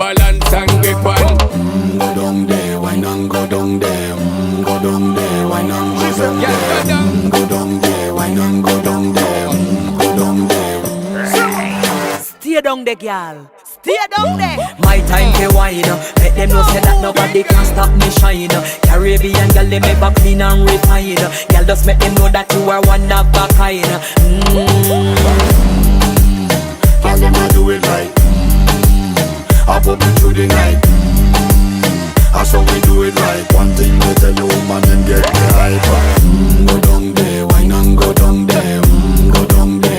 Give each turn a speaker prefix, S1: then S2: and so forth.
S1: balance and grip on.
S2: Go down there, why not go down there? Go down there, why not go down there? Go down there, why not go down there? Go down there.
S3: Stay down there, girl. Stay down there. My time to wine. Let them know say that nobody can stop me shine. Caribbean girl, they make back clean and refine. Girl, just make them know that you are one of a kind.
S2: Girl, them a do it right. I pop it through the night. That's how we do it right. One thing we tell you, woman, them get the hype. Go